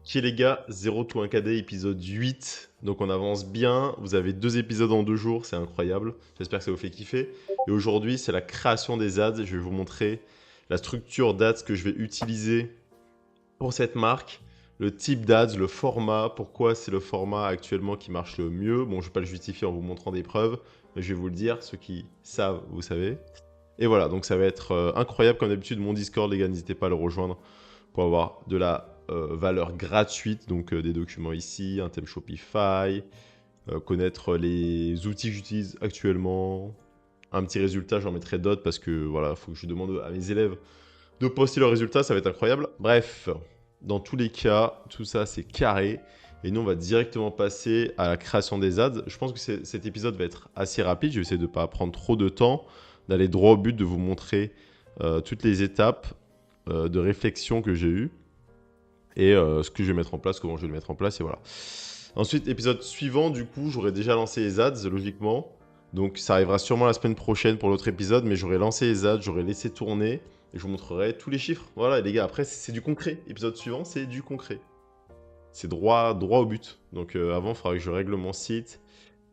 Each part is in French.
Ok les gars, 0 to 1KD épisode 8, donc on avance bien, vous avez 2 épisodes en 2 jours, c'est incroyable, j'espère que ça vous fait kiffer. Et aujourd'hui c'est la création des ads, je vais vous montrer la structure d'ads que je vais utiliser pour cette marque, le type d'ads, le format, pourquoi c'est le format actuellement qui marche le mieux. Bon, je ne vais pas le justifier en vous montrant des preuves, mais je vais vous le dire, ceux qui savent, vous savez. Et voilà, donc ça va être incroyable comme d'habitude, mon Discord les gars, n'hésitez pas à le rejoindre pour avoir de la valeur gratuite, donc des documents ici, un thème Shopify, connaître les outils que j'utilise actuellement, un petit résultat, j'en mettrai d'autres parce que voilà, il faut que je demande à mes élèves de poster leurs résultats, ça va être incroyable. Bref, dans tous les cas, tout ça c'est carré. Et nous, on va directement passer à la création des ads. Je pense que cet épisode va être assez rapide. Je vais essayer de ne pas prendre trop de temps, d'aller droit au but, de vous montrer toutes les étapes de réflexion que j'ai eues et ce que je vais mettre en place, comment je vais le mettre en place, et voilà. Ensuite, épisode suivant, du coup, j'aurai déjà lancé les ads, logiquement. Donc ça arrivera sûrement la semaine prochaine pour l'autre épisode, mais j'aurai lancé les ads, j'aurai laissé tourner, et je vous montrerai tous les chiffres. Voilà, et les gars, après, c'est du concret. Épisode suivant, c'est du concret. C'est droit au but. Donc avant, il faudra que je règle mon site,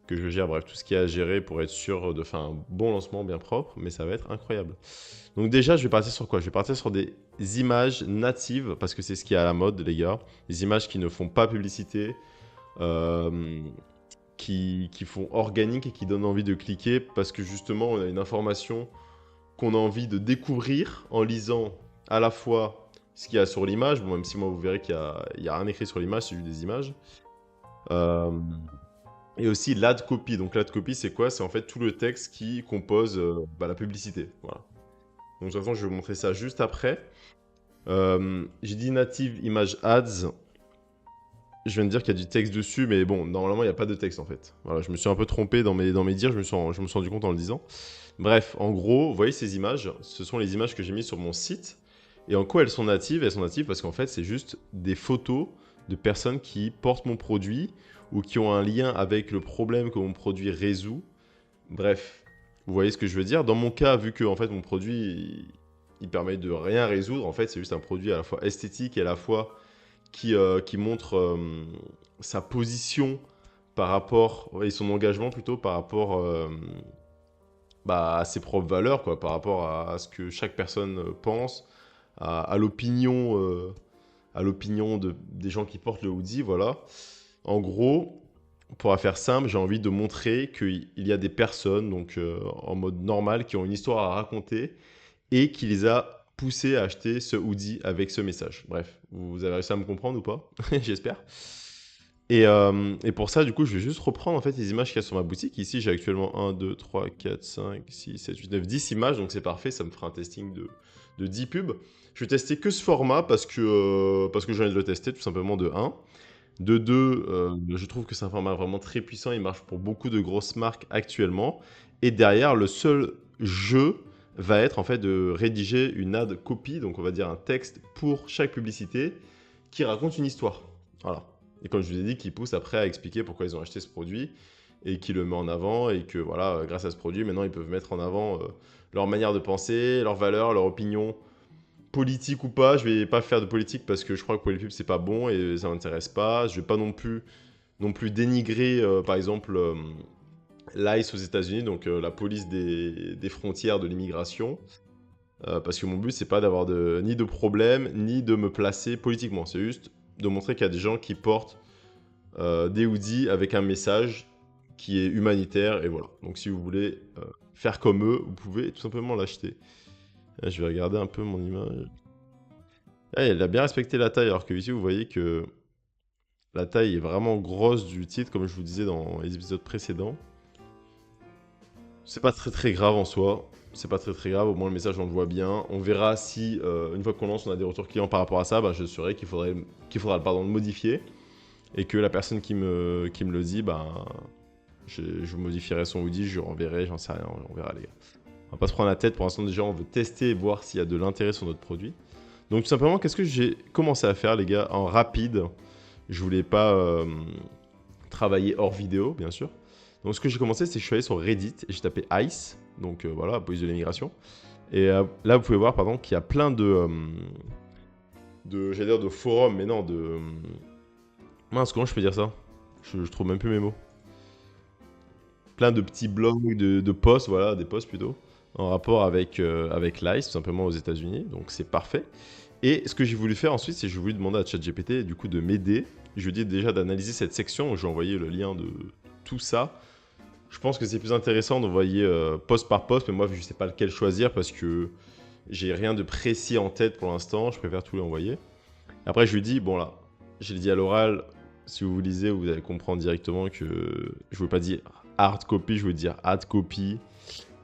que je gère, bref, tout ce qu'il y a à gérer pour être sûr de faire un bon lancement bien propre, mais ça va être incroyable. Donc déjà, je vais partir sur quoi? Je vais partir sur des images natives, parce que c'est ce qui est à la mode, les gars. Des images qui ne font pas publicité, euh, qui font organique et qui donnent envie de cliquer, parce que justement, on a une information qu'on a envie de découvrir en lisant à la fois ce qu'il y a sur l'image, bon, même si moi, vous verrez qu'il n'y a rien écrit sur l'image, c'est juste des images. Euh, et aussi l'ad copy. Donc l'ad copy, c'est quoi? C'est en fait tout le texte qui compose la publicité. Voilà. Donc de toute façon, je vais vous montrer ça juste après. J'ai dit native image ads. Je viens de dire qu'il y a du texte dessus, mais bon, normalement, il n'y a pas de texte en fait. Voilà, je me suis un peu trompé dans mes dires, je me suis rendu compte en le disant. Bref, en gros, vous voyez ces images, ce sont les images que j'ai mises sur mon site. Et en quoi elles sont natives? Elles sont natives parce qu'en fait, c'est juste des photos de personnes qui portent mon produit ou qui ont un lien avec le problème que mon produit résout. Bref, vous voyez ce que je veux dire? Dans mon cas, vu que en fait, mon produit, il permet de rien résoudre, en fait, c'est juste un produit à la fois esthétique et à la fois qui montre sa position par rapport, et son engagement plutôt par rapport à ses propres valeurs, quoi, par rapport à ce que chaque personne pense, à l'opinion des gens qui portent le hoodie, voilà. En gros, pour faire simple, j'ai envie de montrer qu'il y a des personnes, donc en mode normal, qui ont une histoire à raconter et qui les a poussés à acheter ce hoodie avec ce message. Bref, vous avez réussi à me comprendre ou pas? J'espère. Et pour ça, du coup, je vais juste reprendre en fait les images qu'il y a sur ma boutique. Ici, j'ai actuellement 1, 2, 3, 4, 5, 6, 7, 8, 9, 10 images, donc c'est parfait, ça me fera un testing de 10 pubs. Je vais tester que ce format parce que je viens de le tester tout simplement de 1. De 2, je trouve que c'est un format vraiment très puissant, il marche pour beaucoup de grosses marques actuellement. Et derrière, le seul jeu va être en fait de rédiger une ad copy, donc on va dire un texte pour chaque publicité qui raconte une histoire. Voilà. Et comme je vous ai dit, qui pousse après à expliquer pourquoi ils ont acheté ce produit et qui le met en avant et que voilà, grâce à ce produit, maintenant ils peuvent mettre en avant leur manière de penser, leurs valeurs, leur opinion politique ou pas. Je vais pas faire de politique parce que je crois que pour les pubs c'est pas bon et ça m'intéresse pas. Je vais pas non plus dénigrer par exemple l'ICE aux États-Unis, donc la police des frontières de l'immigration. Parce que mon but, c'est pas d'avoir ni de problème, ni de me placer politiquement. C'est juste de montrer qu'il y a des gens qui portent des hoodies avec un message qui est humanitaire. Et voilà. Donc si vous voulez faire comme eux, vous pouvez tout simplement l'acheter. Là, je vais regarder un peu mon image. Ah, elle a bien respecté la taille, alors que ici, vous voyez que la taille est vraiment grosse du titre, comme je vous disais dans les épisodes précédents. C'est pas très très grave en soi. C'est pas très très grave, au moins le message on le voit bien. On verra si, une fois qu'on lance, on a des retours clients par rapport à ça, je saurai qu'il faudra le modifier. Et que la personne qui me le dit, je modifierai son hoodie, je lui renverrai, j'en sais rien, on verra les gars. On va pas se prendre la tête, pour l'instant déjà on veut tester et voir s'il y a de l'intérêt sur notre produit. Donc tout simplement, qu'est-ce que j'ai commencé à faire les gars, en rapide. Je voulais pas travailler hors vidéo, bien sûr. Donc ce que j'ai commencé, c'est que je suis allé sur Reddit et j'ai tapé ICE, donc voilà, police de l'immigration. Et là, vous pouvez voir, pardon, qu'il y a plein j'allais dire de forum, mais non, de... Mince, comment je peux dire ça? Je trouve même plus mes mots. Plein de petits blogs, de posts, voilà, des posts plutôt, en rapport avec l'ICE, tout simplement aux États-Unis. Donc c'est parfait. Et ce que j'ai voulu faire ensuite, c'est que j'ai voulu demander à ChatGPT du coup de m'aider. Je lui ai dit déjà d'analyser cette section. Je lui ai envoyé le lien de tout ça. Je pense que c'est plus intéressant d'envoyer post par post, mais moi je ne sais pas lequel choisir parce que j'ai rien de précis en tête pour l'instant. Je préfère tout lui envoyer. Après, je lui dis, bon là, je l'ai dit à l'oral, si vous lisez, vous allez comprendre directement que je ne veux pas dire hard copy, je veux dire hard copy.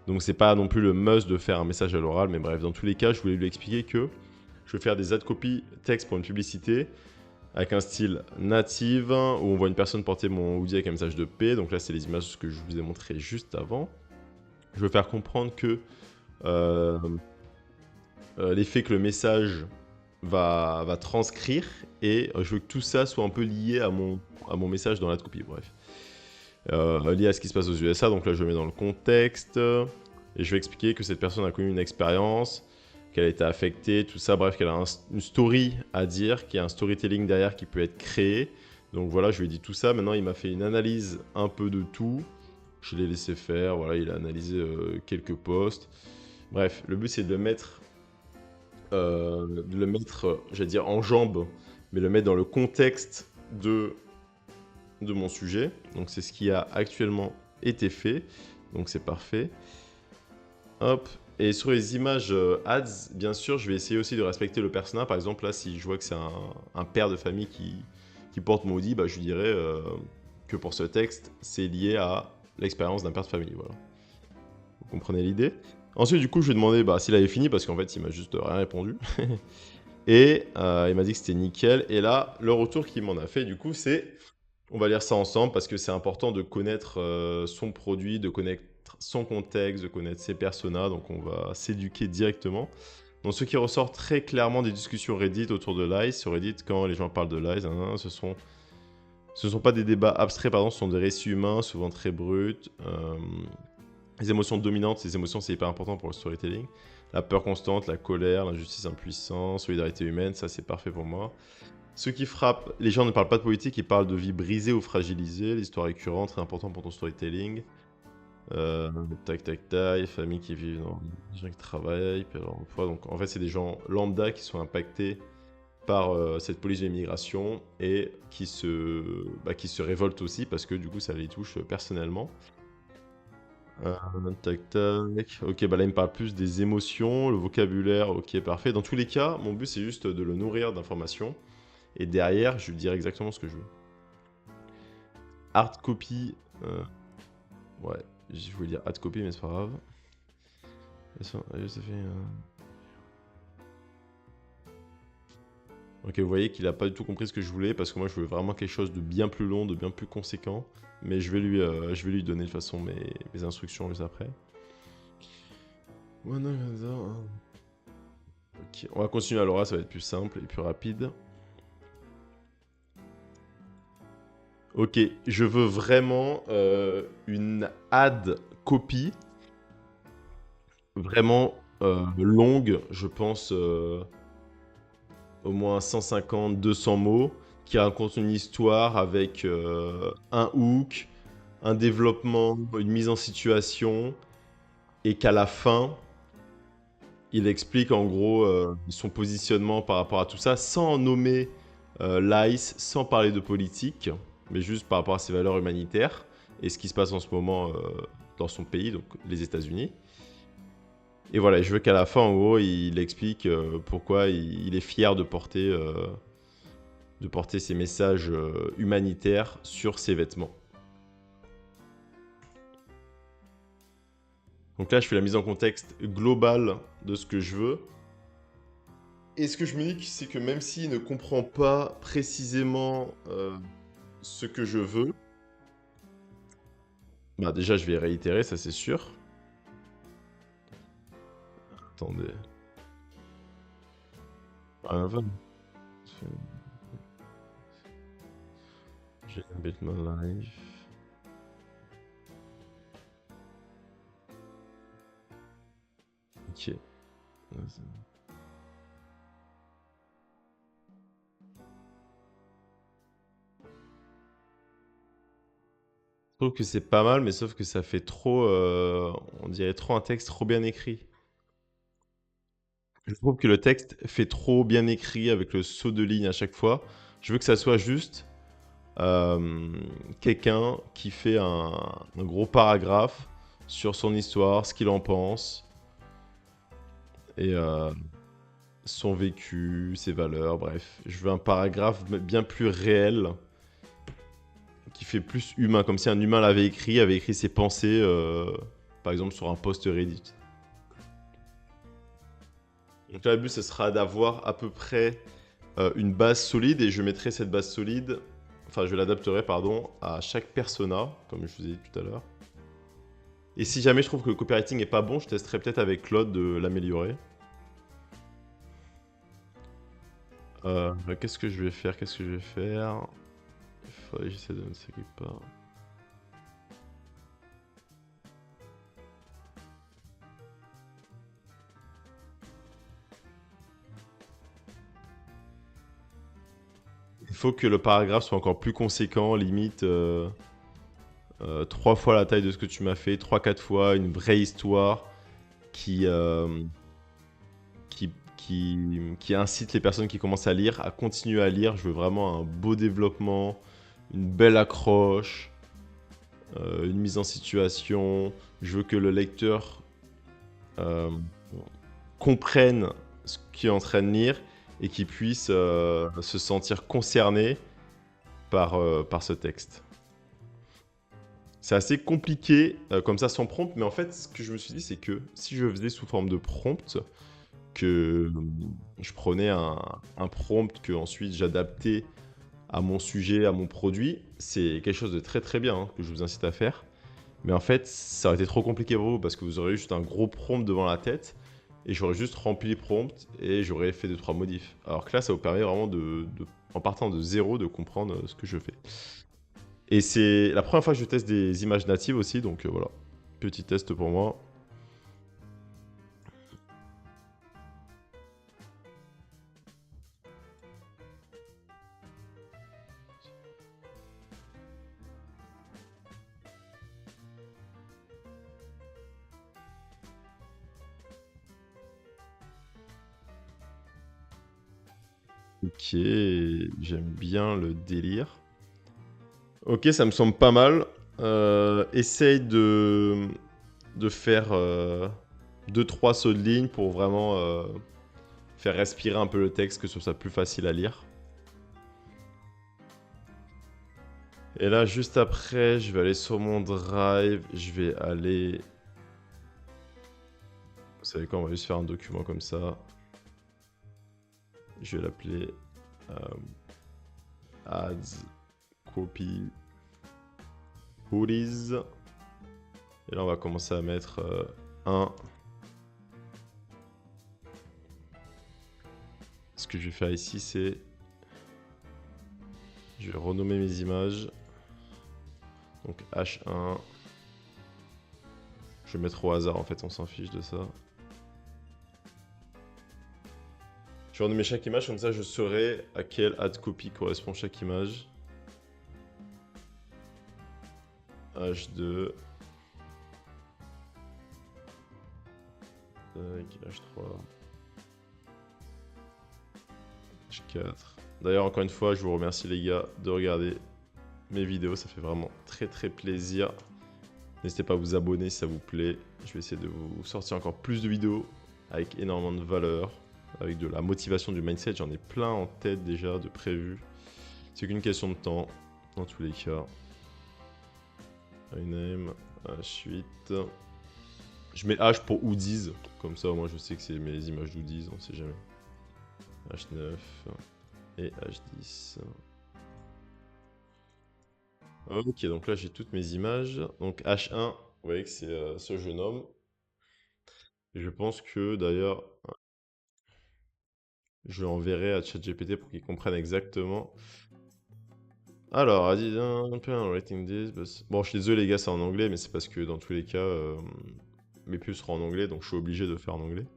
Donc c'est pas non plus le must de faire un message à l'oral, mais bref, dans tous les cas, je voulais lui expliquer que je veux faire des ad copy texte pour une publicité avec un style native où on voit une personne porter mon hoodie avec un message de paix. Donc là, c'est les images que je vous ai montrées juste avant. Je veux faire comprendre que euh, l'effet que le message va transcrire et je veux que tout ça soit un peu lié à mon message dans la copie, bref. Lié à ce qui se passe aux USA, donc là je le mets dans le contexte et je vais expliquer que cette personne a connu une expérience, qu'elle a été affectée, tout ça, bref, qu'elle a une story à dire, qu'il y a un storytelling derrière qui peut être créé. Donc voilà, je lui ai dit tout ça. Maintenant, il m'a fait une analyse un peu de tout. Je l'ai laissé faire, voilà, il a analysé quelques posts. Bref, le but c'est de le mettre, j'allais dire en jambe, mais le mettre dans le contexte de mon sujet. Donc c'est ce qui a actuellement été fait. Donc c'est parfait. Hop. Et sur les images ads, bien sûr, je vais essayer aussi de respecter le persona. Par exemple, là, si je vois que c'est un père de famille qui porte mon hoodie, bah, je lui dirais que pour ce texte, c'est lié à l'expérience d'un père de famille. Voilà. Vous comprenez l'idée? Ensuite, du coup, je lui ai demandé bah, s'il avait fini, parce qu'en fait, il m'a juste rien répondu. Et il m'a dit que c'était nickel. Et là, le retour qu'il m'en a fait, du coup, c'est... On va lire ça ensemble parce que c'est important de connaître son produit, de connaître son contexte, de connaître ses personas. Donc, on va s'éduquer directement. Donc, ce qui ressort très clairement des discussions Reddit autour de l'ICE. Sur Reddit, quand les gens parlent de l'ICE, ce sont pas des débats abstraits, pardon, ce sont des récits humains, souvent très bruts. Les émotions dominantes, ces émotions, c'est hyper important pour le storytelling. La peur constante, la colère, l'injustice, l'impuissance, solidarité humaine, ça c'est parfait pour moi. Ce qui frappe, les gens ne parlent pas de politique, ils parlent de vie brisée ou fragilisée, l'histoire récurrente, très important pour ton storytelling. Euh, tac tac tac, familles qui vivent dans des gens qui travaillent, puis alors, emploi. Donc en fait, c'est des gens lambda qui sont impactés par cette police de l'immigration et qui se révoltent aussi parce que du coup, ça les touche personnellement. Euh, tac tac. Ok, bah là il me parle plus des émotions, le vocabulaire, ok parfait. Dans tous les cas, mon but c'est juste de le nourrir d'informations. Et derrière, je lui dirai exactement ce que je veux. Hard copy. Ouais, je voulais dire hard copy, mais c'est pas grave. Ok, vous voyez qu'il a pas du tout compris ce que je voulais parce que moi je voulais vraiment quelque chose de bien plus long, de bien plus conséquent. Mais je vais lui donner de toute façon mes instructions juste après. Ouais, non, ok, on va continuer à l'oral, ça va être plus simple et plus rapide. Ok, je veux vraiment une ad copy vraiment longue, je pense au moins 150, 200 mots, qui raconte une histoire avec un hook, un développement, une mise en situation, et qu'à la fin, il explique en gros son positionnement par rapport à tout ça, sans nommer l'ICE, sans parler de politique, mais juste par rapport à ses valeurs humanitaires et ce qui se passe en ce moment dans son pays, donc les États-Unis. Et voilà, je veux qu'à la fin, en gros, il explique pourquoi il est fier de porter ces messages humanitaires sur ses vêtements. Donc là, je fais la mise en contexte globale de ce que je veux. Et ce que je me dis, c'est que même s'il ne comprend pas précisément ce que je veux, bah déjà, je vais réitérer, ça c'est sûr. Attendez. Ah, j'ai un bit my life. Ok. Je trouve que c'est pas mal, mais sauf que ça fait trop, on dirait trop un texte trop bien écrit. Je trouve que le texte fait trop bien écrit avec le saut de ligne à chaque fois. Je veux que ça soit juste euh, quelqu'un qui fait un gros paragraphe sur son histoire, ce qu'il en pense, et son vécu, ses valeurs, bref. Je veux un paragraphe bien plus réel, qui fait plus humain, comme si un humain l'avait écrit, avait écrit ses pensées, par exemple sur un post Reddit. Donc là, le but, ce sera d'avoir à peu près une base solide, et je mettrai cette base solide, enfin je l'adapterai, pardon, à chaque persona, comme je vous ai dit tout à l'heure. Et si jamais je trouve que le copywriting est pas bon, je testerai peut-être avec Claude de l'améliorer. Qu'est-ce que je vais faire? Qu'est-ce que je vais faire? Il faudrait que j'essaie de ne s'occuper pas. Il faut que le paragraphe soit encore plus conséquent, limite 3 fois la taille de ce que tu m'as fait, 3-4 fois, une vraie histoire qui, qui incite les personnes qui commencent à lire à continuer à lire. Je veux vraiment un beau développement, une belle accroche, une mise en situation. Je veux que le lecteur euh, comprenne ce qu'il est en train de lire et qu'il puisse se sentir concerné par ce texte. C'est assez compliqué comme ça sans prompt, mais en fait, ce que je me suis dit, c'est que si je faisais sous forme de prompt, que je prenais un prompt que ensuite j'adaptais à mon sujet, à mon produit, c'est quelque chose de très très bien hein, que je vous incite à faire. Mais en fait, ça aurait été trop compliqué pour vous parce que vous auriez juste un gros prompt devant la tête et j'aurais juste rempli les prompts et j'aurais fait 2-3 modifs. Alors que là, ça vous permet vraiment en partant de zéro, de comprendre ce que je fais. Et c'est la première fois que je teste des images natives aussi, donc voilà. Petit test pour moi. Ok, j'aime bien le délire. Ok, ça me semble pas mal. Essaye de faire 2-3 sauts de ligne pour vraiment faire respirer un peu le texte, que ce soit plus facile à lire. Et là, juste après, je vais aller sur mon drive. Je vais aller... Vous savez quoi, on va juste faire un document comme ça. Je vais l'appeler ads copy hoodies. Et là, on va commencer à mettre un. Ce que je vais faire ici, c'est... Je vais renommer mes images. Donc H1. Je vais mettre au hasard, en fait, on s'en fiche de ça. Je vais renommer chaque image, comme ça je saurai à quelle ad copy correspond chaque image. H2. H3. H4. D'ailleurs, encore une fois, je vous remercie les gars de regarder mes vidéos. Ça fait vraiment très très plaisir. N'hésitez pas à vous abonner si ça vous plaît. Je vais essayer de vous sortir encore plus de vidéos avec énormément de valeur, avec de la motivation, du mindset. J'en ai plein en tête déjà de prévu. C'est qu'une question de temps, dans tous les cas. Name, H8. Je mets H pour Hoodies, comme ça au moins je sais que c'est mes images d'Hoodies, on sait jamais. H9 et H10. Ok, donc là j'ai toutes mes images. Donc H1, vous voyez que c'est ce jeune homme. Je pense que d'ailleurs, je l'enverrai à ChatGPT pour qu'il comprenne exactement. Alors, I didn't plan on writing this, bon, je suis désolé les gars, c'est en anglais, mais c'est parce que dans tous les cas, mes pubs seront en anglais, donc je suis obligé de faire en anglais.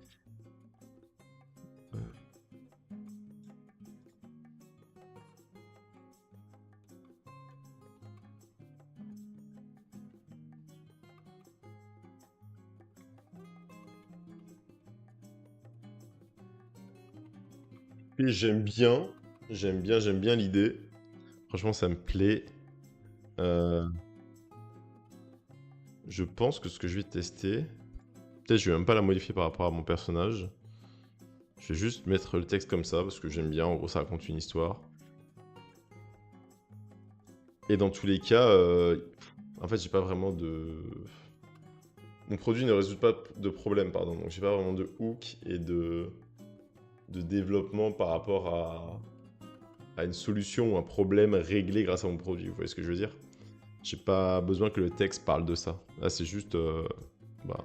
Et j'aime bien l'idée. Franchement, ça me plaît. Euh, je pense que ce que je vais tester, peut-être je vais même pas la modifier par rapport à mon personnage. Je vais juste mettre le texte comme ça parce que j'aime bien. En gros, ça raconte une histoire. Et dans tous les cas, en fait, j'ai pas vraiment de. Mon produit ne résout pas de problème, pardon. Donc, j'ai pas vraiment de hook et de développement par rapport à une solution ou un problème réglé grâce à mon produit. Vous voyez ce que je veux dire? J'ai pas besoin que le texte parle de ça. Là, c'est juste bah,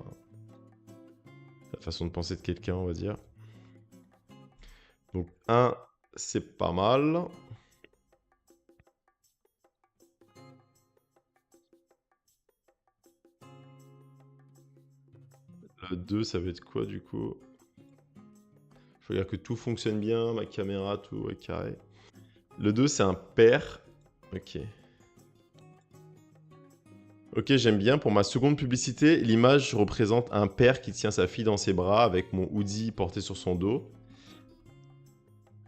la façon de penser de quelqu'un, on va dire. Donc, un, c'est pas mal. Le 2, ça va être quoi du coup? Je regarde que tout fonctionne bien, ma caméra, tout est carré. Le 2, c'est un père. Ok. Ok, j'aime bien. Pour ma seconde publicité, l'image représente un père qui tient sa fille dans ses bras avec mon hoodie porté sur son dos.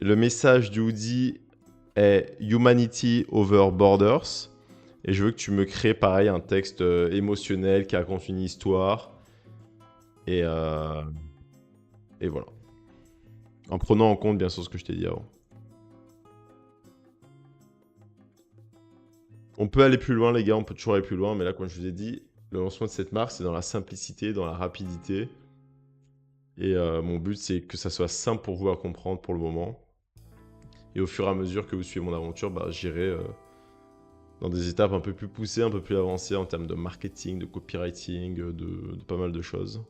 Le message du hoodie est Humanity over Borders. Et je veux que tu me crées pareil un texte émotionnel qui raconte une histoire. Et, euh, et voilà. En prenant en compte bien sûr ce que je t'ai dit avant. On peut aller plus loin les gars, on peut toujours aller plus loin. Mais là, comme je vous ai dit, le lancement de cette marque, c'est dans la simplicité, dans la rapidité. Et mon but, c'est que ça soit simple pour vous à comprendre pour le moment. Et au fur et à mesure que vous suivez mon aventure, bah, j'irai dans des étapes un peu plus poussées, un peu plus avancées en termes de marketing, de copywriting, de pas mal de choses.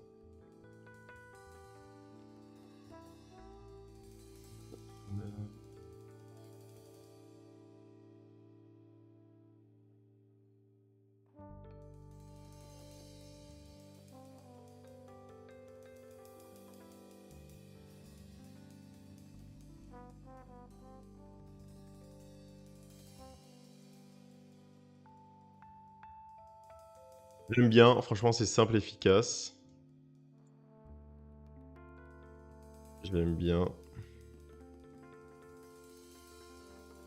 J'aime bien, franchement, c'est simple, efficace. J'aime bien.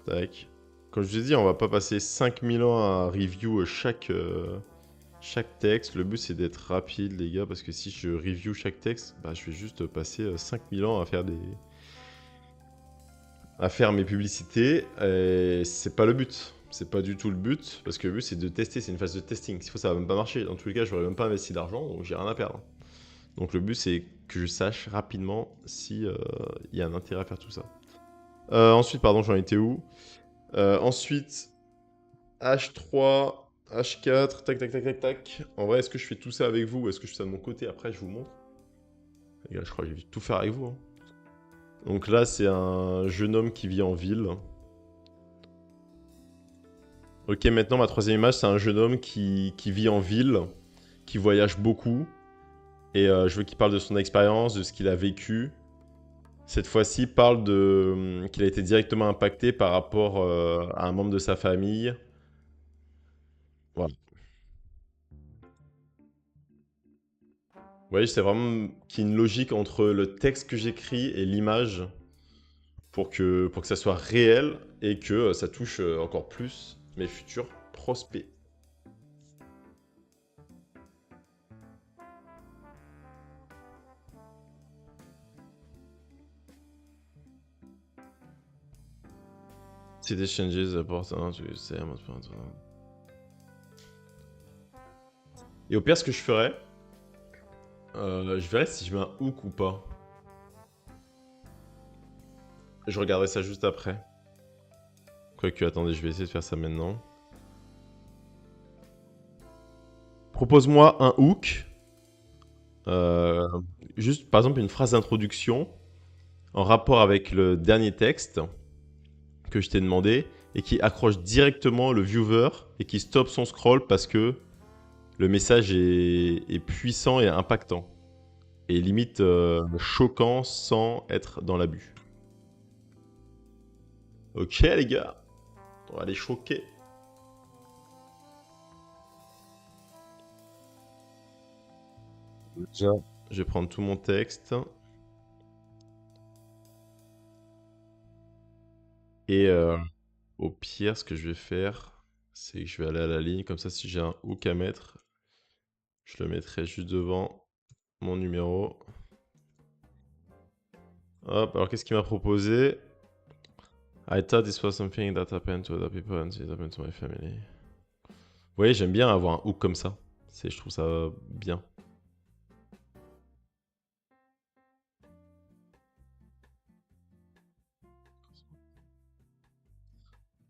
Tac. Comme je vous ai dit, on va pas passer 5000 ans à review chaque texte. Le but, c'est d'être rapide, les gars, parce que si je review chaque texte, bah, je vais juste passer 5000 ans à faire mes publicités. Et c'est pas le but. C'est pas du tout le but, parce que le but, c'est de tester. C'est une phase de testing. S'il faut, ça va même pas marcher. Dans tous les cas, j'aurais même pas investi d'argent, donc j'ai rien à perdre. Donc le but, c'est que je sache rapidement si il y a un intérêt à faire tout ça. Ensuite, pardon, j'en étais où? Ensuite, H3, H4, tac, tac, tac, tac, tac. En vrai, est-ce que je fais tout ça avec vous ou est-ce que je fais ça de mon côté? Après, je vous montre. Les gars, je crois que je vais tout faire avec vous, hein. Donc là, c'est un jeune homme qui vit en ville. Ok, maintenant, ma troisième image, c'est un jeune homme qui vit en ville, qui voyage beaucoup. Et je veux qu'il parle de son expérience, de ce qu'il a vécu. Cette fois-ci, parle de qu'il a été directement impacté par rapport à un membre de sa famille. Voilà. Vous voyez, c'est vraiment qu'il y ait une logique entre le texte que j'écris et l'image pour que ça soit réel et que ça touche encore plus mes futurs prospects. Si des changes apportent un, tu sais, un mot de passe. Et au pire, ce que je ferais, je verrai si je mets un hook ou pas. Je regarderai ça juste après. Quoique, attendez, je vais essayer de faire ça maintenant. Propose-moi un hook. euh, Juste, par exemple, une phrase d'introduction en rapport avec le dernier texte que je t'ai demandé et qui accroche directement le viewer et qui stoppe son scroll parce que le message est puissant et impactant. Et limite choquant sans être dans l'abus. Ok les gars, on va les choquer. Déjà, je vais prendre tout mon texte. Et au pire, ce que je vais faire, c'est que je vais aller à la ligne. Comme ça, si j'ai un hook à mettre, je le mettrai juste devant mon numéro. Hop, alors qu'est-ce qu'il m'a proposé? I thought this was something that happened to other people and it happened to my family. Vous voyez, j'aime bien avoir un hook comme ça. Je trouve ça bien.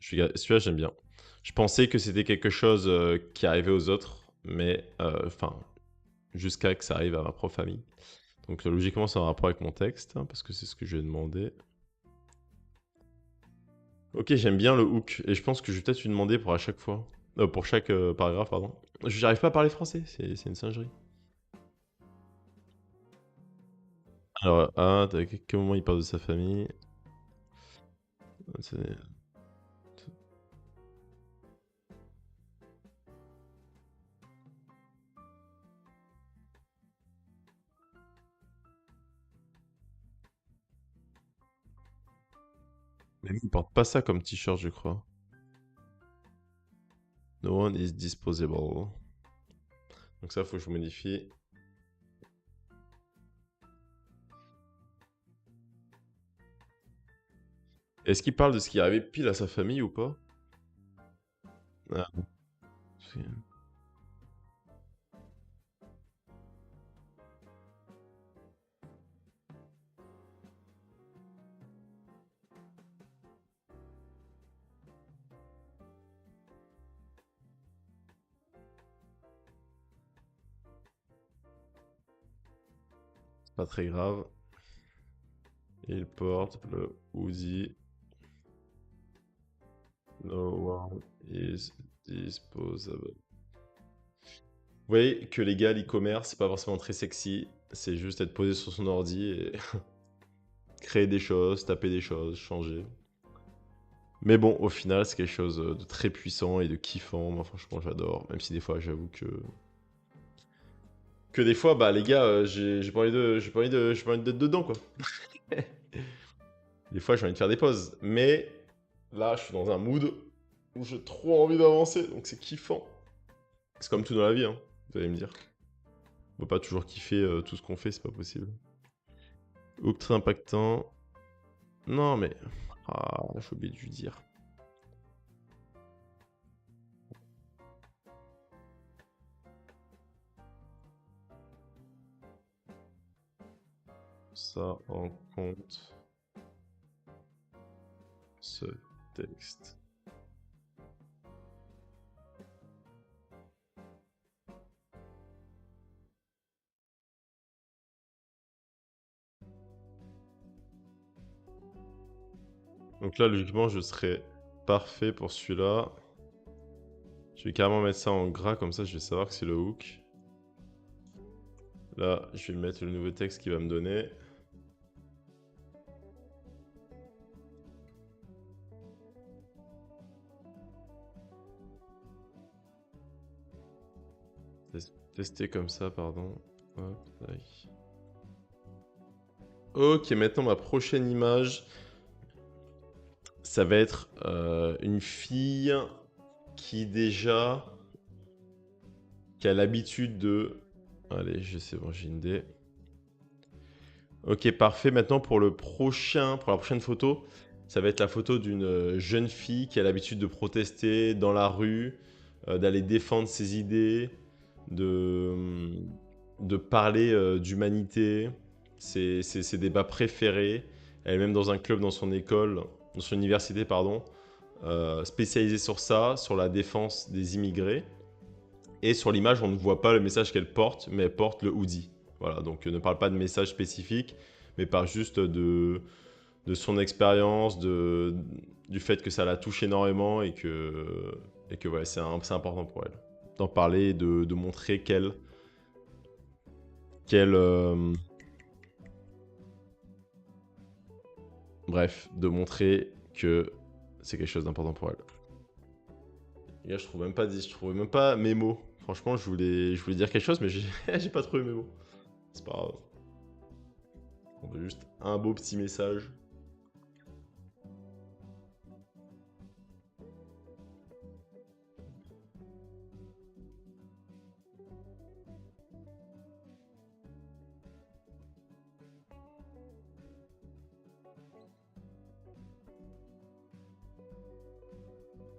Celui-là, j'aime bien. Je pensais que c'était quelque chose qui arrivait aux autres, mais enfin, jusqu'à que ça arrive à ma propre famille. Donc logiquement, c'est en rapport avec mon texte, hein, parce que c'est ce que je lui ai demandé. Ok, j'aime bien le hook, et je pense que je vais peut-être lui demander pour à chaque fois. Pour chaque paragraphe, pardon. J'arrive pas à parler français, c'est une singerie. Alors, à quel moment il parle de sa famille? C'est Mais lui, il porte pas ça comme t-shirt, je crois. No one is disposable. Donc ça, faut que je modifie. Est-ce qu'il parle de ce qui est arrivé pile à sa famille ou pas? Ah, c'est pas très grave. Il porte le hoodie. No one is disposable. Vous voyez que les gars, l'e-commerce, c'est pas forcément très sexy. C'est juste être posé sur son ordi et créer des choses, taper des choses, changer. Mais bon, au final, c'est quelque chose de très puissant et de kiffant. Moi, franchement, j'adore. Même si des fois, j'avoue que des fois, bah les gars, j'ai pas envie de, j'ai pas envie d'être dedans quoi. Des fois, j'ai envie de faire des pauses. Mais là, je suis dans un mood où j'ai trop envie d'avancer, donc c'est kiffant. C'est comme tout dans la vie, hein. Vous allez me dire. On peut pas toujours kiffer tout ce qu'on fait, c'est pas possible. Hook très impactant. Non mais, ah, j'ai oublié de lui dire. Ça en compte ce texte. Donc là, logiquement, je serais parfait pour celui-là. Je vais carrément mettre ça en gras, comme ça je vais savoir que c'est le hook. Là, je vais mettre le nouveau texte qu'il va me donner. Tester comme ça, pardon. Hop, tac. Ok, maintenant ma prochaine image, ça va être une fille qui déjà qui a l'habitude de... Allez, je sais, bon, j'ai une idée. Ok, parfait. Maintenant pour le prochain, pour la prochaine photo, ça va être la photo d'une jeune fille qui a l'habitude de protester dans la rue, d'aller défendre ses idées, de, de parler d'humanité. C'est ses débats préférés. Elle est même dans un club dans son école, dans son université, pardon, spécialisé sur ça, sur la défense des immigrés. Et sur l'image, on ne voit pas le message qu'elle porte, mais elle porte le hoodie. Voilà, donc ne parle pas de message spécifique, mais parle juste de son expérience, du fait que ça la touche énormément et que ouais, c'est important pour elle. D'en parler et de montrer qu'elle bref, de montrer que c'est quelque chose d'important pour elle. Les gars, je trouvais même pas mes mots. Franchement, je voulais dire quelque chose, mais j'ai j'ai pas trouvé mes mots. C'est pas grave. On veut juste un beau petit message.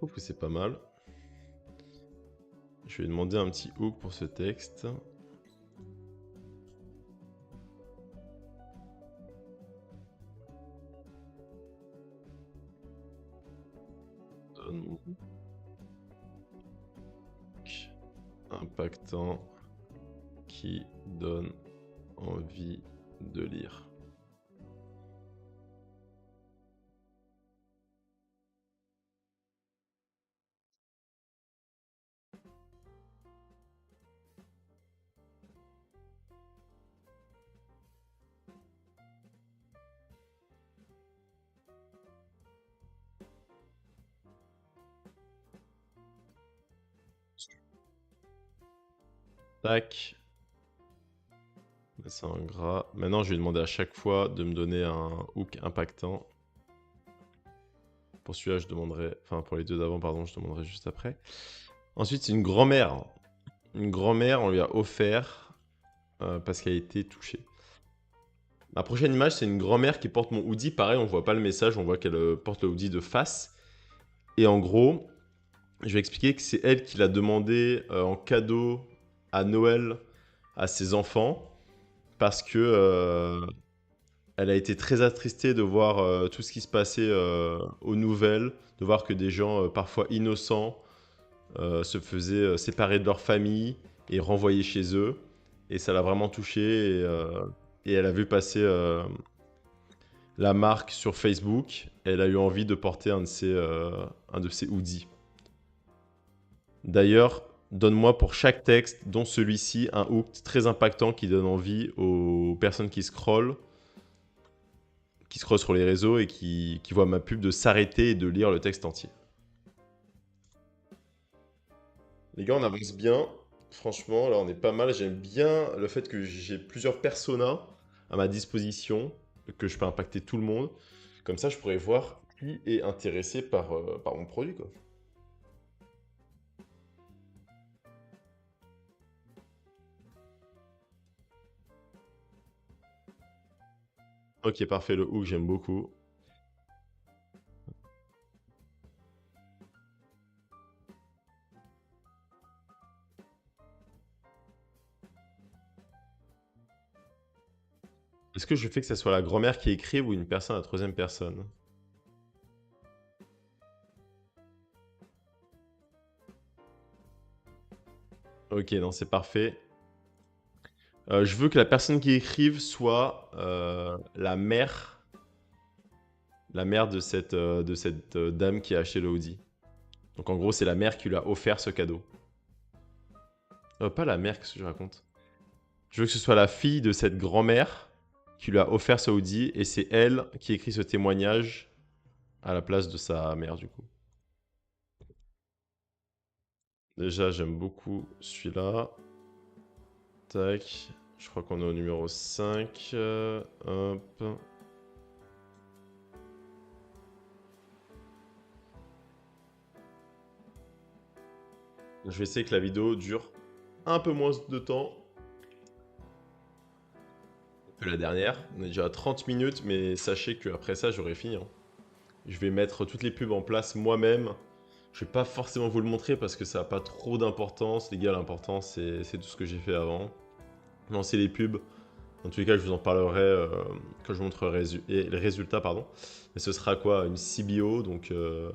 trouve que c'est pas mal. Je vais demander un petit hook pour ce texte. Impactant qui donne envie de lire. Tac. C'est en gras. Maintenant, je vais demander à chaque fois de me donner un hook impactant. Pour celui-là, je demanderai... Enfin, pour les deux d'avant, pardon, je demanderai juste après. Ensuite, c'est une grand-mère. Une grand-mère, on lui a offert parce qu'elle a été touchée. Ma prochaine image, c'est une grand-mère qui porte mon hoodie. Pareil, on voit pas le message, on voit qu'elle porte le hoodie de face. Et en gros, je vais expliquer que c'est elle qui l'a demandé en cadeau à Noël à ses enfants. Parce que elle a été très attristée de voir tout ce qui se passait aux nouvelles, de voir que des gens parfois innocents se faisaient séparer de leur famille et renvoyer chez eux. Et ça l'a vraiment touchée. Et elle a vu passer la marque sur Facebook. Et elle a eu envie de porter un de ses hoodies. D'ailleurs, donne-moi pour chaque texte, dont celui-ci, un hook très impactant qui donne envie aux personnes qui scrollent sur les réseaux et qui voient ma pub de s'arrêter et de lire le texte entier. Les gars, on avance bien. Franchement, là, on est pas mal. J'aime bien le fait que j'ai plusieurs personas à ma disposition, que je peux impacter tout le monde. Comme ça, je pourrais voir qui est intéressé par mon produit, quoi. Ok, parfait, le hook, j'aime beaucoup. Est-ce que je fais que ça soit la grand-mère qui écrive ou une personne à la troisième personne? Ok, non, c'est parfait. Je veux que la personne qui écrive soit la mère de cette dame qui a acheté le Audi. Donc en gros, c'est la mère qui lui a offert ce cadeau. Pas la mère, qu'est-ce que je raconte? Je veux que ce soit la fille de cette grand-mère qui lui a offert ce Audi et c'est elle qui écrit ce témoignage à la place de sa mère du coup. Déjà, j'aime beaucoup celui-là. Tac. Je crois qu'on est au numéro 5. Hop. Je vais essayer que la vidéo dure un peu moins de temps que la dernière. On est déjà à 30 minutes, mais sachez qu'après ça, j'aurai fini. Hein. Je vais mettre toutes les pubs en place moi-même. Je vais pas forcément vous le montrer parce que ça n'a pas trop d'importance. Les gars, l'important, c'est tout ce que j'ai fait avant. Lancer les pubs. En tous les cas, je vous en parlerai quand je vous montrerai les résultats. Pardon. Mais ce sera quoi? Une CBO. Donc, je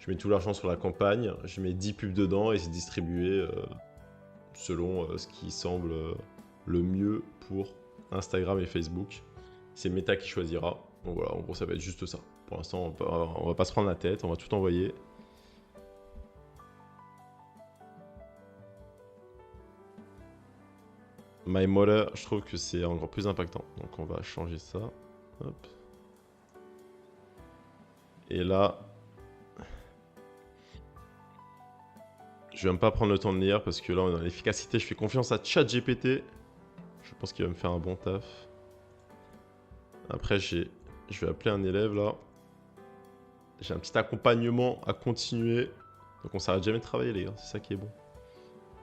mets tout l'argent sur la campagne. Je mets 10 pubs dedans et c'est distribué selon ce qui semble le mieux pour Instagram et Facebook. C'est Meta qui choisira. Donc voilà, en gros, ça va être juste ça. Pour l'instant, on va pas se prendre la tête, on va tout envoyer. My Mother, je trouve que c'est encore plus impactant. Donc on va changer ça. Hop. Et là, je vais même pas prendre le temps de lire parce que là on est dans l'efficacité. Je fais confiance à ChatGPT. Je pense qu'il va me faire un bon taf. Après, je vais appeler un élève là. J'ai un petit accompagnement à continuer. Donc on s'arrête jamais de travailler les gars, c'est ça qui est bon.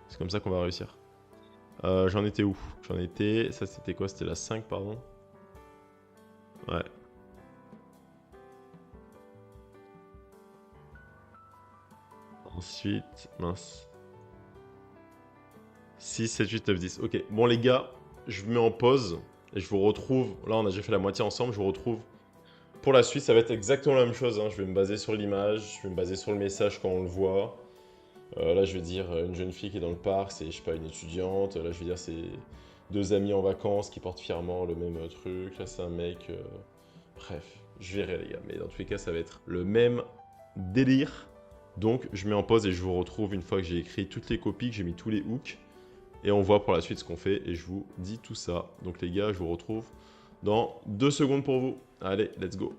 C'est comme ça qu'on va réussir. J'en étais où? J'en étais... Ça c'était quoi? C'était la 5 pardon. Ouais. Ensuite, mince. 6, 7, 8, 9, 10. Ok, bon les gars, je vous mets en pause et je vous retrouve. Là, on a déjà fait la moitié ensemble, je vous retrouve. Pour la suite, ça va être exactement la même chose, hein. Je vais me baser sur l'image, je vais me baser sur le message quand on le voit. Là, je vais dire une jeune fille qui est dans le parc, c'est, je sais pas, une étudiante. Là, je vais dire c'est deux amis en vacances qui portent fièrement le même truc. Là, c'est un mec. Bref, je verrai, les gars. Mais dans tous les cas, ça va être le même délire. Donc, je mets en pause et je vous retrouve une fois que j'ai écrit toutes les copies, que j'ai mis tous les hooks. Et on voit pour la suite ce qu'on fait et je vous dis tout ça. Donc, les gars, je vous retrouve dans 2 secondes pour vous. Allez, let's go.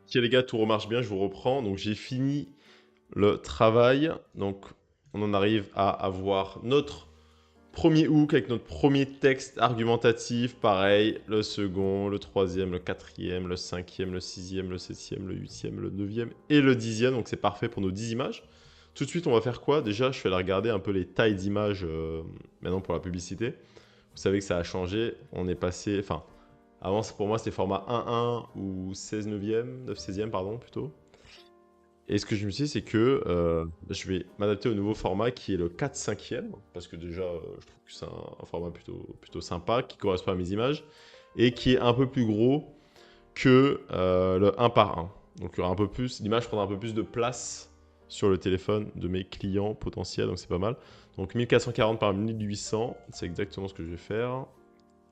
Ok, les gars, tout remarche bien, je vous reprends. Donc, j'ai fini le travail. Donc, on en arrive à avoir notre premier hook avec notre premier texte argumentatif. Pareil, le second, le troisième, le quatrième, le cinquième, le sixième, le septième, le huitième, le neuvième et le dixième. Donc, c'est parfait pour nos 10 images. Tout de suite, on va faire quoi? Déjà, je vais aller regarder un peu les tailles d'images maintenant pour la publicité. Vous savez que ça a changé. On est passé... Enfin, avant, pour moi, c'était format 1.1 ou 16 neuvième, 9 16e, pardon, plutôt. Et ce que je me suis dit, c'est que je vais m'adapter au nouveau format qui est le 4 5e, parce que déjà, je trouve que c'est un format plutôt sympa, qui correspond à mes images, et qui est un peu plus gros que le 1 par 1. Donc il y aura un peu plus, l'image prendra un peu plus de place sur le téléphone de mes clients potentiels, donc c'est pas mal. Donc 1440 par 1800, c'est exactement ce que je vais faire.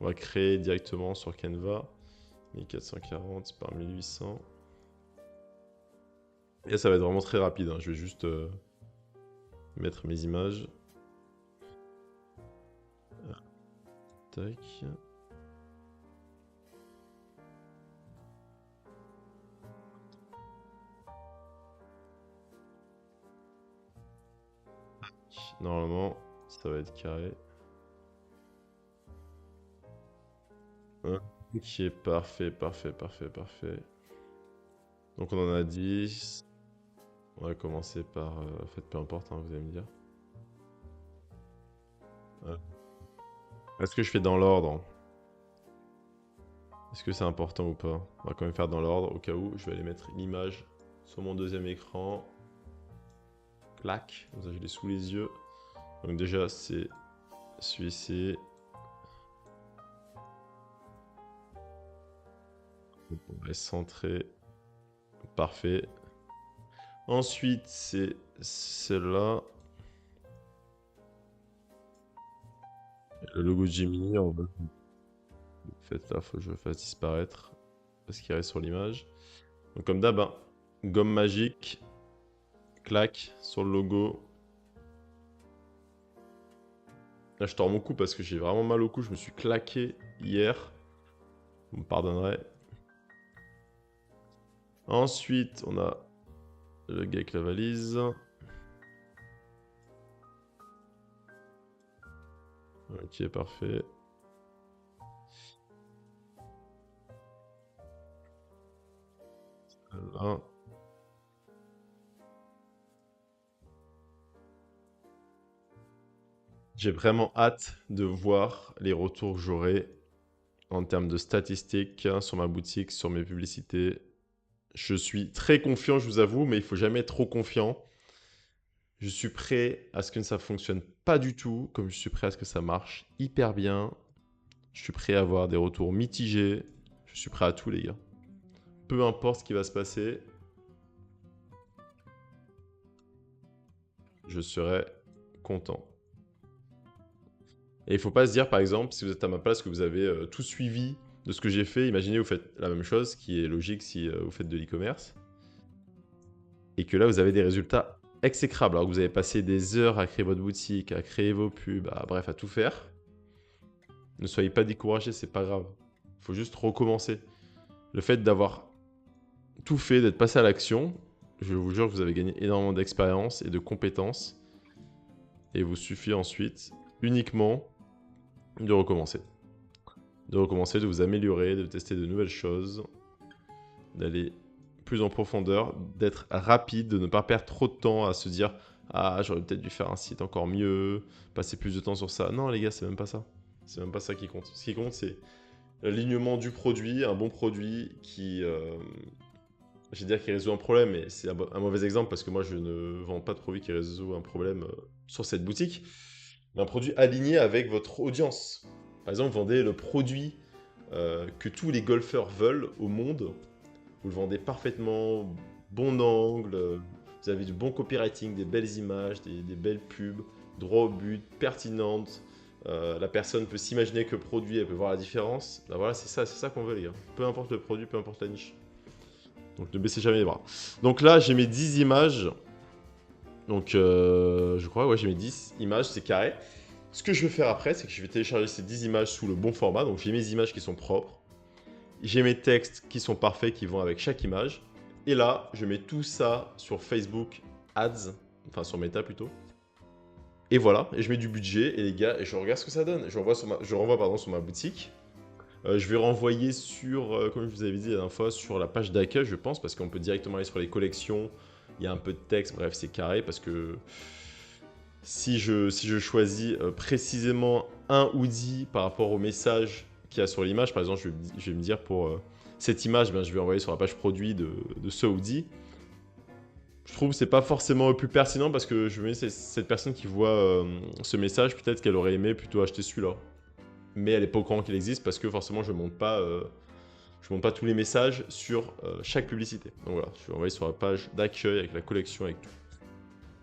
On va créer directement sur Canva, 1440 par 1800. Et là, ça va être vraiment très rapide, hein. Je vais juste mettre mes images. Tac. Normalement, ça va être carré. Ok, parfait, parfait, parfait, parfait. Donc on en a 10. On va commencer par... en fait, peu importe, hein, vous allez me dire. Est-ce que je fais dans l'ordre? Est-ce que c'est important ou pas? On va quand même faire dans l'ordre, au cas où. Je vais aller mettre l'image sur mon deuxième écran. Clac, comme ça je l'ai sous les yeux. Donc déjà, c'est celui-ci. On va centrer. Parfait. Ensuite, c'est celle-là. Le logo de Gemini, on va... Faites là, faut que je le fasse disparaître. Parce qu'il reste sur l'image. Donc comme d'hab, hein, gomme magique. Clac, sur le logo. Là, je tords mon cou parce que j'ai vraiment mal au cou. Je me suis claqué hier. Vous me pardonnerez. Ensuite, on a le gars avec la valise. Ok, parfait. Là. J'ai vraiment hâte de voir les retours que j'aurai en termes de statistiques sur ma boutique, sur mes publicités. Je suis très confiant, je vous avoue, mais il faut jamais être trop confiant. Je suis prêt à ce que ça ne fonctionne pas du tout, comme je suis prêt à ce que ça marche hyper bien. Je suis prêt à avoir des retours mitigés. Je suis prêt à tout, les gars. Peu importe ce qui va se passer, je serai content. Et il ne faut pas se dire, par exemple, si vous êtes à ma place, que vous avez tout suivi de ce que j'ai fait. Imaginez, vous faites la même chose, ce qui est logique si vous faites de l'e-commerce. Et que là, vous avez des résultats exécrables. Alors que vous avez passé des heures à créer votre boutique, à créer vos pubs, bref, à tout faire. Ne soyez pas découragés, c'est pas grave. Il faut juste recommencer. Le fait d'avoir tout fait, d'être passé à l'action, je vous jure que vous avez gagné énormément d'expérience et de compétences. Et il vous suffit ensuite uniquement de recommencer. De recommencer, de vous améliorer, de tester de nouvelles choses, d'aller plus en profondeur, d'être rapide, de ne pas perdre trop de temps à se dire « Ah, j'aurais peut-être dû faire un site encore mieux, passer plus de temps sur ça. » Non, les gars, c'est même pas ça. C'est même pas ça qui compte. Ce qui compte, c'est l'alignement du produit, un bon produit qui je vais dire qu'il résout un problème, mais c'est un mauvais exemple parce que moi je ne vends pas de produit qui résout un problème sur cette boutique, mais un produit aligné avec votre audience. Par exemple, vous vendez le produit que tous les golfeurs veulent au monde. Vous le vendez parfaitement, bon angle, vous avez du bon copywriting, des belles images, des belles pubs, droit au but, pertinentes. La personne peut s'imaginer que le produit, elle peut voir la différence. Ben voilà, c'est ça qu'on veut les gars. Peu importe le produit, peu importe la niche. Donc ne baissez jamais les bras. Donc là, j'ai mes 10 images. Donc je crois, ouais, j'ai mes 10 images, c'est carré. Ce que je vais faire après, c'est que je vais télécharger ces 10 images sous le bon format. Donc j'ai mes images qui sont propres. J'ai mes textes qui sont parfaits, qui vont avec chaque image. Et là, je mets tout ça sur Facebook Ads, enfin sur Meta plutôt. Et voilà, et je mets du budget, et les gars, et je regarde ce que ça donne. Je renvoie sur ma boutique. Je vais renvoyer sur, comme je vous avais dit la dernière fois, sur la page d'accueil, je pense, parce qu'on peut directement aller sur les collections. Il y a un peu de texte, bref, c'est carré, parce que si je choisis précisément un hoodie par rapport au message qu'il y a sur l'image, par exemple, je vais me dire pour cette image, ben, je vais envoyer sur la page produit de ce hoodie. Je trouve que c'est pas forcément le plus pertinent parce que je me dis, cette personne qui voit ce message, peut-être qu'elle aurait aimé plutôt acheter celui-là. Mais elle n'est pas au courant qu'il existe parce que forcément je ne monte pas tous les messages sur chaque publicité. Donc voilà, je vais envoyer sur la page d'accueil avec la collection, avec tout.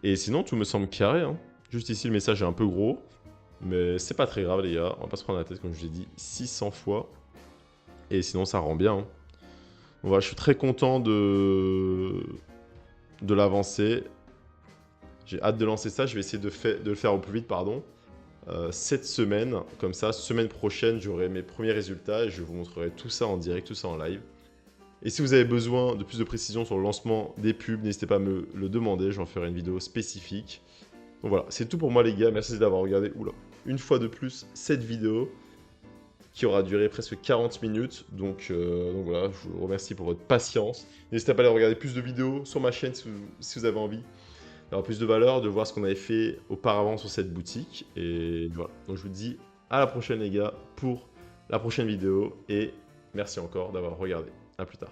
Et sinon, tout me semble carré, hein. Juste ici, le message est un peu gros. Mais c'est pas très grave, les gars. On va pas se prendre la tête, comme je vous ai dit 600 fois. Et sinon, ça rend bien, hein. Donc voilà, je suis très content de l'avancée. J'ai hâte de lancer ça. Je vais essayer de le faire au plus vite, pardon. Cette semaine, comme ça, semaine prochaine, j'aurai mes premiers résultats et je vous montrerai tout ça en direct, tout ça en live. Et si vous avez besoin de plus de précisions sur le lancement des pubs, n'hésitez pas à me le demander, j'en ferai une vidéo spécifique. Donc voilà, c'est tout pour moi les gars, merci d'avoir regardé, une fois de plus, cette vidéo qui aura duré presque 40 minutes. Donc voilà, je vous remercie pour votre patience. N'hésitez pas à aller regarder plus de vidéos sur ma chaîne si vous avez envie d'avoir plus de valeur, de voir ce qu'on avait fait auparavant sur cette boutique. Et voilà, donc je vous dis à la prochaine les gars pour la prochaine vidéo et merci encore d'avoir regardé. À plus tard.